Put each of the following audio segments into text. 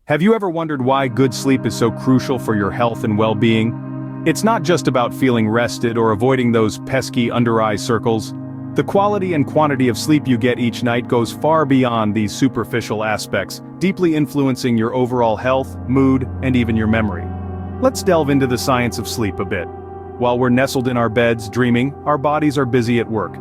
Have you ever wondered why good sleep is so crucial for your health and well-being? It's not just about feeling rested or avoiding those pesky under-eye circles. The quality and quantity of sleep you get each night goes far beyond these superficial aspects, deeply influencing your overall health, mood, and even your memory. Let's delve into the science of sleep a bit. While we're nestled in our beds dreaming, our bodies are busy at work.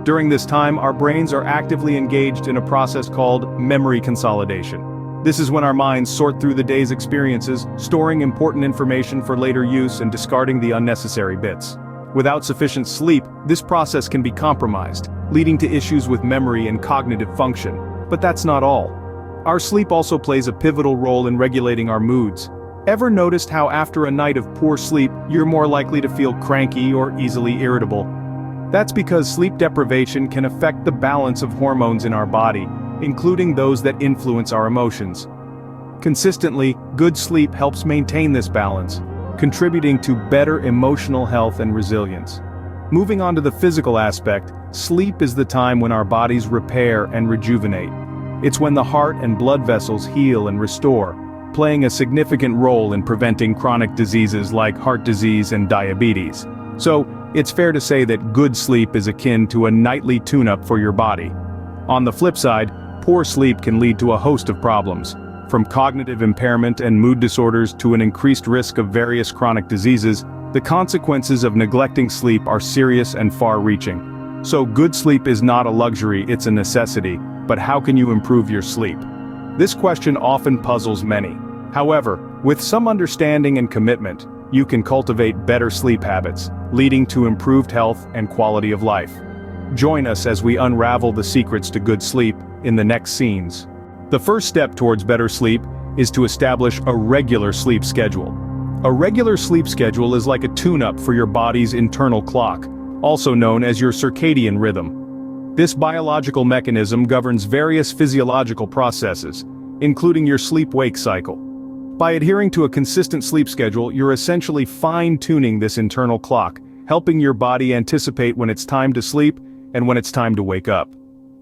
During this time, our brains are actively engaged in a process called memory consolidation. This is when our minds sort through the day's experiences, storing important information for later use and discarding the unnecessary bits. Without sufficient sleep, this process can be compromised, leading to issues with memory and cognitive function. But that's not all. Our sleep also plays a pivotal role in regulating our moods. Ever noticed how after a night of poor sleep, you're more likely to feel cranky or easily irritable? That's because sleep deprivation can affect the balance of hormones in our body, including those that influence our emotions. Consistently, good sleep helps maintain this balance, contributing to better emotional health and resilience. Moving on to the physical aspect, sleep is the time when our bodies repair and rejuvenate. It's when the heart and blood vessels heal and restore, playing a significant role in preventing chronic diseases like heart disease and diabetes. So, it's fair to say that good sleep is akin to a nightly tune-up for your body. On the flip side, poor sleep can lead to a host of problems, from cognitive impairment and mood disorders to an increased risk of various chronic diseases. The consequences of neglecting sleep are serious and far-reaching. So good sleep is not a luxury, it's a necessity, but how can you improve your sleep? This question often puzzles many. However, with some understanding and commitment, you can cultivate better sleep habits, leading to improved health and quality of life. Join us as we unravel the secrets to good sleep in the next scenes. The first step towards better sleep is to establish a regular sleep schedule. A regular sleep schedule is like a tune-up for your body's internal clock, also known as your circadian rhythm. This biological mechanism governs various physiological processes, including your sleep-wake cycle. By adhering to a consistent sleep schedule, you're essentially fine-tuning this internal clock, helping your body anticipate when it's time to sleep and when it's time to wake up.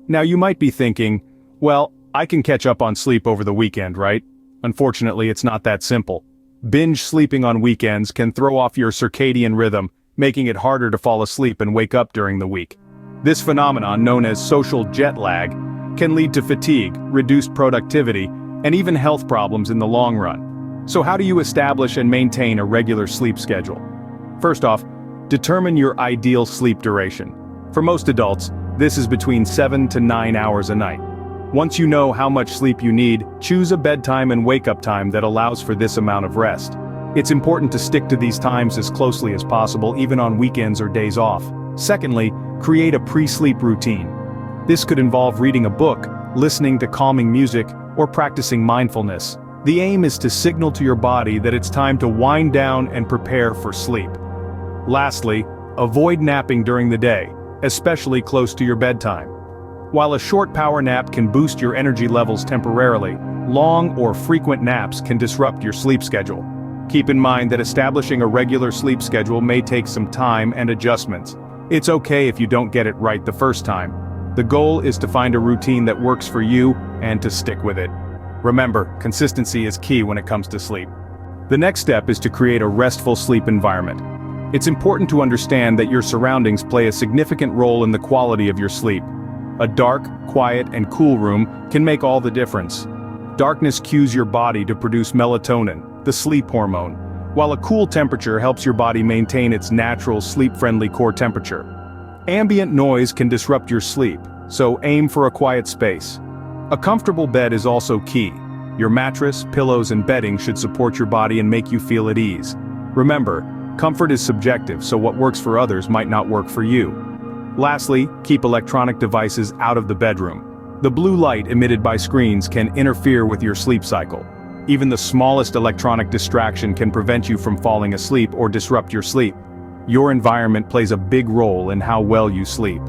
Now you might be thinking, well, I can catch up on sleep over the weekend, right? Unfortunately, it's not that simple. Binge sleeping on weekends can throw off your circadian rhythm, making it harder to fall asleep and wake up during the week. This phenomenon, known as social jet lag, can lead to fatigue, reduced productivity, and even health problems in the long run. So how do you establish and maintain a regular sleep schedule? First off, determine your ideal sleep duration. For most adults, this is between 7 to 9 hours a night. Once you know how much sleep you need, choose a bedtime and wake-up time that allows for this amount of rest. It's important to stick to these times as closely as possible, even on weekends or days off. Secondly, create a pre-sleep routine. This could involve reading a book, listening to calming music, or practicing mindfulness. The aim is to signal to your body that it's time to wind down and prepare for sleep. Lastly, avoid napping during the day, especially close to your bedtime. While a short power nap can boost your energy levels temporarily, long or frequent naps can disrupt your sleep schedule. Keep in mind that establishing a regular sleep schedule may take some time and adjustments. It's okay if you don't get it right the first time. The goal is to find a routine that works for you and to stick with it. Remember, consistency is key when it comes to sleep. The next step is to create a restful sleep environment. It's important to understand that your surroundings play a significant role in the quality of your sleep. A dark, quiet, and cool room can make all the difference. Darkness cues your body to produce melatonin, the sleep hormone, while a cool temperature helps your body maintain its natural sleep-friendly core temperature. Ambient noise can disrupt your sleep, so aim for a quiet space. A comfortable bed is also key. Your mattress, pillows, and bedding should support your body and make you feel at ease. Remember, comfort is subjective, so what works for others might not work for you. Lastly, keep electronic devices out of the bedroom. The blue light emitted by screens can interfere with your sleep cycle. Even the smallest electronic distraction can prevent you from falling asleep or disrupt your sleep. Your environment plays a big role in how well you sleep.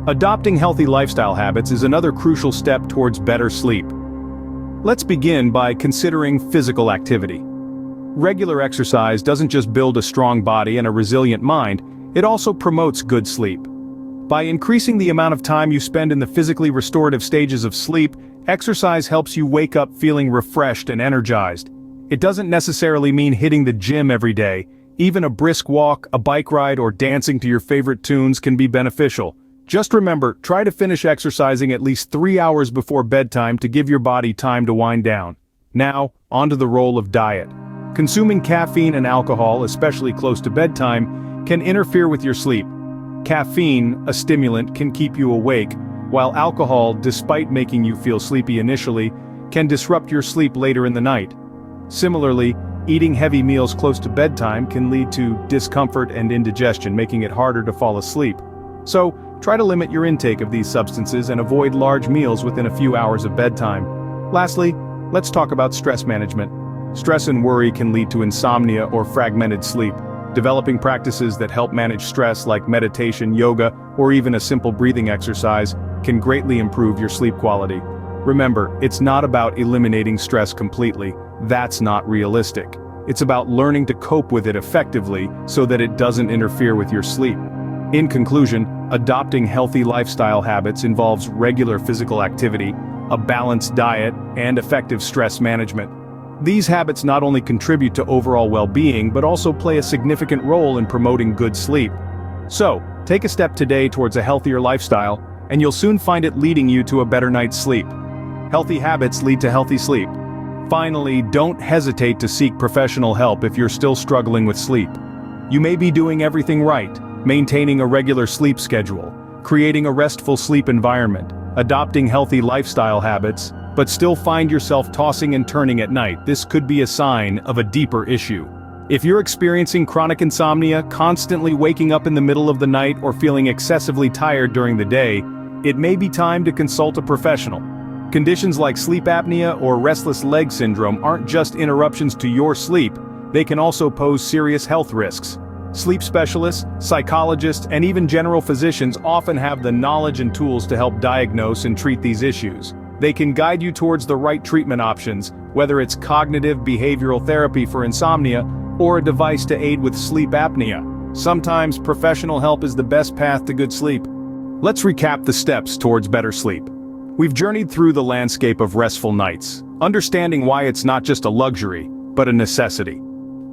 Adopting healthy lifestyle habits is another crucial step towards better sleep. Let's begin by considering physical activity. Regular exercise doesn't just build a strong body and a resilient mind, it also promotes good sleep. By increasing the amount of time you spend in the physically restorative stages of sleep, Exercise helps you wake up feeling refreshed and energized. It doesn't necessarily mean hitting the gym every day. Even a brisk walk, a bike ride, or dancing to your favorite tunes can be beneficial. Just remember, try to finish exercising at least 3 hours before bedtime to give your body time to wind down. Now, onto the role of diet. Consuming caffeine and alcohol, especially close to bedtime, can interfere with your sleep. Caffeine, a stimulant, can keep you awake, while alcohol, despite making you feel sleepy initially, can disrupt your sleep later in the night. Similarly, eating heavy meals close to bedtime can lead to discomfort and indigestion, making it harder to fall asleep. So, try to limit your intake of these substances and avoid large meals within a few hours of bedtime. Lastly, let's talk about stress management. Stress and worry can lead to insomnia or fragmented sleep. Developing practices that help manage stress like meditation, yoga, or even a simple breathing exercise can greatly improve your sleep quality. Remember, it's not about eliminating stress completely. That's not realistic. It's about learning to cope with it effectively so that it doesn't interfere with your sleep. In conclusion, adopting healthy lifestyle habits involves regular physical activity, a balanced diet, and effective stress management. These habits not only contribute to overall well-being but also play a significant role in promoting good sleep. So, take a step today towards a healthier lifestyle, and you'll soon find it leading you to a better night's sleep. Healthy habits lead to healthy sleep. Finally, don't hesitate to seek professional help if you're still struggling with sleep. You may be doing everything right, maintaining a regular sleep schedule, creating a restful sleep environment, adopting healthy lifestyle habits, but still find yourself tossing and turning at night. This could be a sign of a deeper issue. If you're experiencing chronic insomnia, constantly waking up in the middle of the night or feeling excessively tired during the day, it may be time to consult a professional. Conditions like sleep apnea or restless leg syndrome aren't just interruptions to your sleep, they can also pose serious health risks. Sleep specialists, psychologists, and even general physicians often have the knowledge and tools to help diagnose and treat these issues. They can guide you towards the right treatment options, whether it's cognitive behavioral therapy for insomnia or a device to aid with sleep apnea. Sometimes professional help is the best path to good sleep. Let's recap the steps towards better sleep. We've journeyed through the landscape of restful nights, understanding why it's not just a luxury, but a necessity.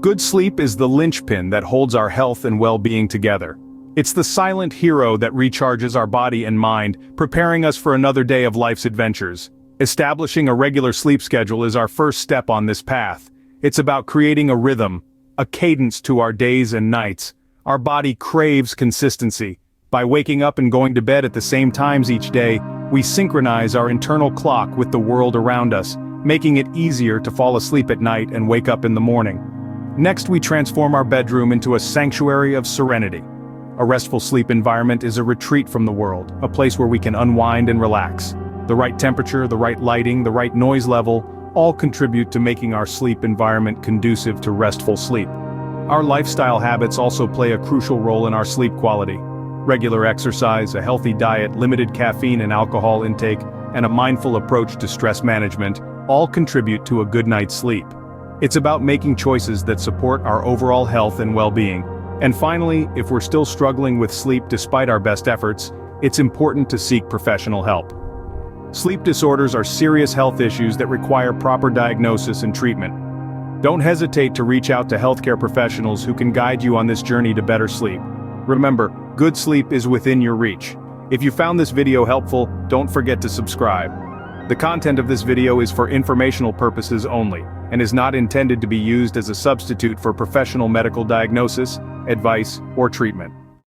Good sleep is the linchpin that holds our health and well-being together. It's the silent hero that recharges our body and mind, preparing us for another day of life's adventures. Establishing a regular sleep schedule is our first step on this path. It's about creating a rhythm, a cadence to our days and nights. Our body craves consistency. By waking up and going to bed at the same times each day, we synchronize our internal clock with the world around us, making it easier to fall asleep at night and wake up in the morning. Next, we transform our bedroom into a sanctuary of serenity. A restful sleep environment is a retreat from the world, a place where we can unwind and relax. The right temperature, the right lighting, the right noise level, all contribute to making our sleep environment conducive to restful sleep. Our lifestyle habits also play a crucial role in our sleep quality. Regular exercise, a healthy diet, limited caffeine and alcohol intake, and a mindful approach to stress management all contribute to a good night's sleep. It's about making choices that support our overall health and well-being. And finally, if we're still struggling with sleep despite our best efforts, it's important to seek professional help. Sleep disorders are serious health issues that require proper diagnosis and treatment. Don't hesitate to reach out to healthcare professionals who can guide you on this journey to better sleep. Remember, good sleep is within your reach. If you found this video helpful, don't forget to subscribe. The content of this video is for informational purposes only, and is not intended to be used as a substitute for professional medical diagnosis, advice, or treatment.